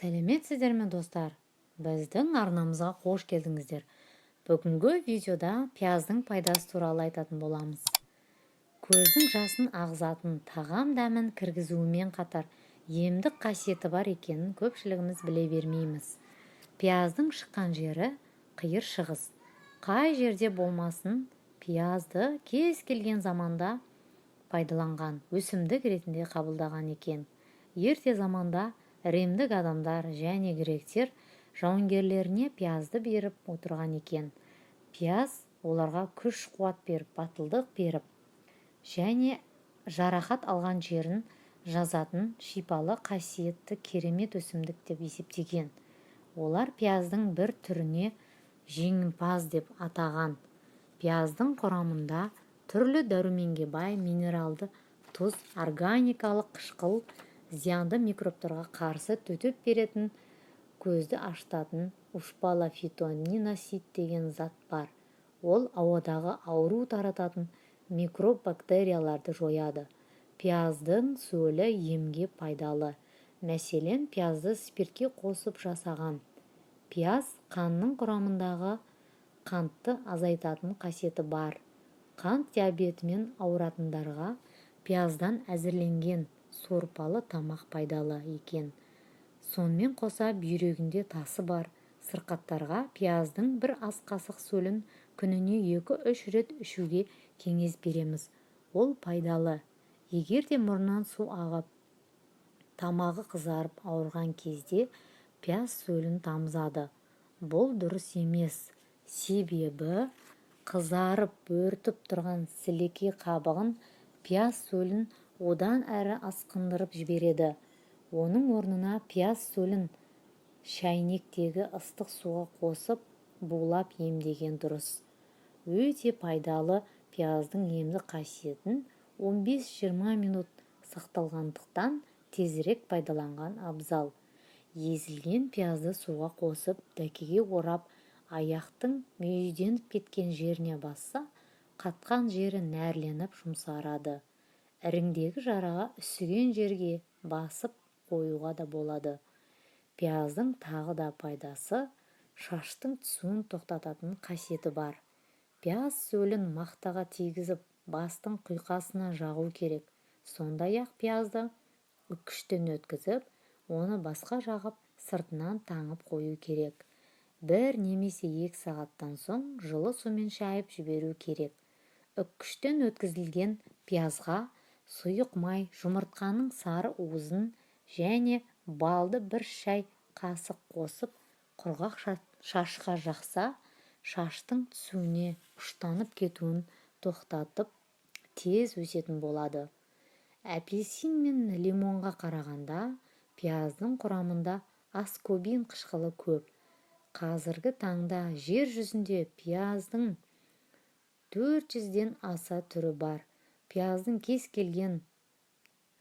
Сәлеметсіздер ме достар? Біздің арнамызға қош келдіңіздер. Бүгінгі видеода пияздың пайдасы туралы айтатын боламыз. Көздің жасын ағызатын, тағам дәмін кіргізуімен қатар емдік қасиеті бар екенін көпшілігіміз біле бермейміз. Пияздың шыққан жері қиыр шығыс. Қай жерде болмасын, пиязды кез келген заманда пайдаланған, өсімдік ретінде қабылдаған екен. Ерте заманда римдік адамдар және гректер жауынгерлеріне пиязды беріп отырған екен. Пияз оларға күш-қуат беріп, батылдық беріп, және жарақат алған жерін жазатын шипалы қасиетті керемет өсімдік деп есептеген. Олар пияздың бір түріне жеңімпаз деп атаған. Пияздың құрамында түрлі дәруменге бай минералды тұз, органикалық қышқыл, зиянды микробтарға қарсы төтеп беретін, көзді ашытатын ушпала-фитониносид деген зат бар. Ол ауадағы ауру тарататын микроб-бактерияларды жояды. Пияздың сөлі емге пайдалы. Мәселен, пиязды спиртке қосып жасаған. Пияз қанның құрамындағы қантты азайтатын қасиеті бар. Қант диабетімен ауыратындарға пияздан әзірленген сорпалы тамақ пайдалы екен. Сонымен қоса бүйрегінде тасы бар сырқаттарға пияздың бір ас қасық сөлін күніне 2-3 рет ішуге кеңес береміз. Ол пайдалы. Егер де мұрнынан су ағып, тамағы қызарып ауырған кезде пияз сөлін тамызады. Бұл дұрыс емес. Себебі қызарып, бөртіп тұрған сілекей қабығын пияз сөлін одан әрі асқындырып жібереді. Оның орнына пияз сөлін шәйнектегі ыстық суға қосып, булап емдеген дұрыс. Өте пайдалы. Пияздың емдік қасиетін 15-20 минут сақталғандықтан тезірек пайдаланған абзал. Езілген пиязды суға қосып, дәкеге орап, аяқтың мүйізденіп кеткен жеріне басса, қатқан жері нәрленіп жұмсарады. Іріңдегі жараға үсіген жерге басып қоюға да болады. Пияздың тағы да пайдасы, шаштың түсуін тоқтататын қасиеті бар. Пияз сөлін мақтаға тигізіп, бастың құйқасына жағу керек. Сондай-ақ пиязды үккіштен өткізіп, оны басқа жағып, сыртынан таңып қою керек. 1 немесе 2 сағаттан соң жылы сумен шайып жіберу керек. Үккіштен өткізілген пиязға сұйық май, жұмыртқаның сары уызын және балды 1 шай қасық қосып, құрғақ шашқа жақса, шаштың түсуіне, ұштанып кетуін тоқтатып, тез өсетін болады. Апельсин мен лимонға қарағанда пияздың құрамында аскорбин қышқылы көп. Қазіргі таңда жер жүзінде пияздың 400-ден аса түрі бар. Пияздың кез келген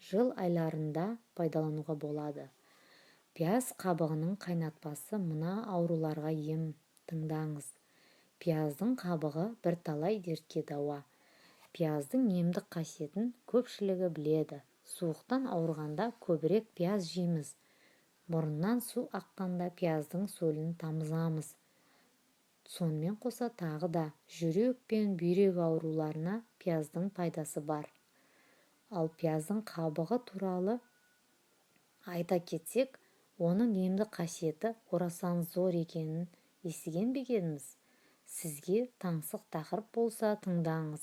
жыл айларында пайдалануға болады. Пияз қабығының қайнатпасы мына ауруларға ем. Тыңдаңыз. Пияздың қабығы бірталай дертке дауа. Пияздың емдік қасиетін көпшілігі біледі. Суықтан ауырғанда көбірек пияз жейміз. Мұрыннан су аққанда пияздың сөлін тамызамыз. Сонымен қоса тағы да жүрек пен бүйрек ауруларына пияздың пайдасы бар. Ал пияздың қабығы туралы айта кетсек, оның емдік қасиеті орасан зор екенін естіген бе едіңіз? Сізге таңсық тақырып болса тыңдаңыз.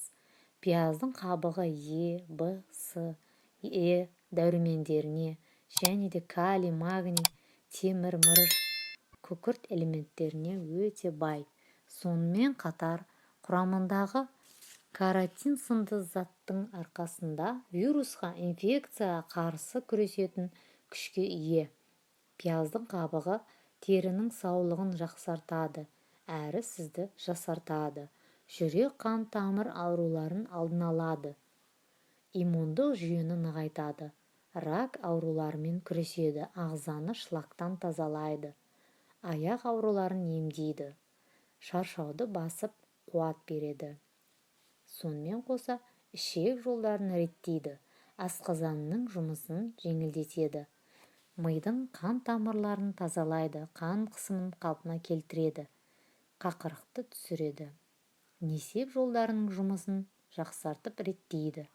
Пияздың қабығы Е, В, С, Е дәрумендеріне және де калий, магний, темір, мырыш, күкірт элементтеріне өте бай. Сонымен қатар құрамындағы каротин сынды заттың арқасында вирусқа, инфекцияға қарсы күресетін күшке ие. Пияздың қабығы терінің саулығын жақсартады, әрі сізді жасартады. Жүрек қан тамыр ауруларын алдын алады. Иммундық жүйені нығайтады. Рак ауруларымен күреседі, ағзаны шлактан тазалайды. Аяқ ауруларын емдейді. Шаршауды басып, қуат береді. Сонымен қоса, ішек жолдарын реттейді. Асқазанның жұмысын жеңілдетеді. мидың қан тамырларын тазалайды, қан қысымын қалпына келтіреді, қақырықты түсіреді. Несеп жолдарының жұмысын жақсартып реттейді.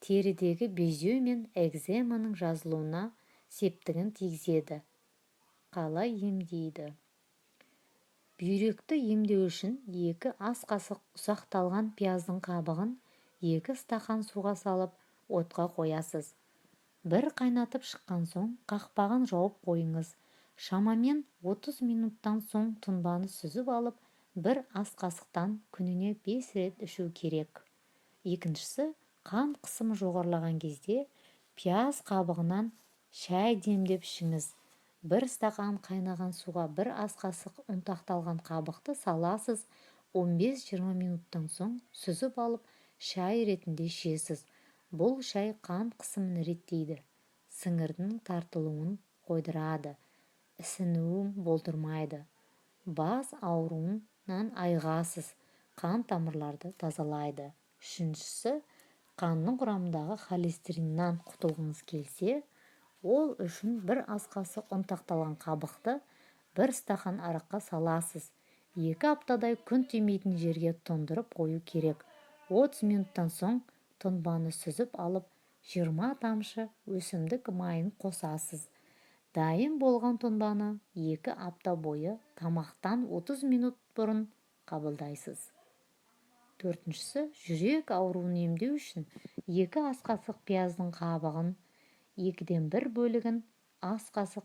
Терідегі безеу мен экземаның жазылуына септігін тигізеді. Қалай емдейді? Бүйректі емдеу үшін 2 ас қасық ұсақталған пияздың қабығын 2 стақан суға салып отқа қоясыз. Бір қайнатып шыққан соң қақпағын жауып қойыңыз. Шамамен 30 минуттан соң тұнбаны сүзіп алып, 1 ас қасықтан күніне 5 рет ішу керек. Екіншісі, қан қысымы жоғарылаған кезде пияз қабығынан шай демдеп ішіңіз. 1 стақан қайнаған суға 1 ас қасық ұнтақталған қабықты саласыз. 15-20 минуттан соң сүзіп алып, шай ретінде ішесіз. Бұл шай қан қысымын реттейді, сіңірдің тартылуын қойдырады, ісінуін болдырмайды. Бас ауруынан айығасыз, қан тамырларды тазалайды. Үшіншісі, қанның құрамындағы холестериннен құтылғыңыз келсе, ол үшін 1 ас қасық ұнтақталған қабықты 1 стақан араққа саласыз. 2 аптадай күн тимейтін жерге тоңдырып қою керек. 30 минуттан соң тұнбаны сүзіп алып, 20 тамшы өсімдік майын қосасыз. Дайын болған тұнбаны 2 апта бойы тамақтан 30 минут бұрын қабылдайсыз. Төртіншісі, жүрек ауруын емдеу үшін 2 ас қасық пияздың қабығын 2-ден 1 бөлігін, ас қасық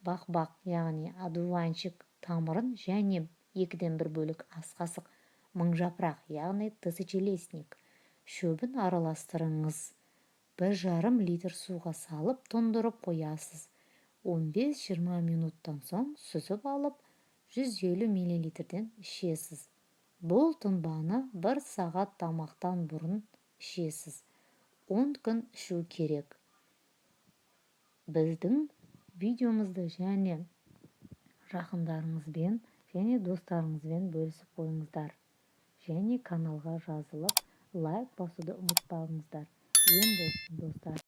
бақбақ, яғни одуванчик тамырын және 2-ден 1 бөлік ас қасық мыңжапырақ, яғни тысячелистник шөбін араластырыңыз. 1,5 литр суға салып тоңдырып қоясыз. 15-20 минуттан соң сүзіп алып, 150 мл-ден ішесіз. Бұл тұнбаны 1 сағат тамақтан бұрын ішесіз. 10 күн ішу керек. Біздің видеомызды және жақындарыңызбен және достарыңызбен бөлісіп қойыңыздар. Және каналға жазылып, лайк басуды ұмытпаңыздар. Ем болсын, достар.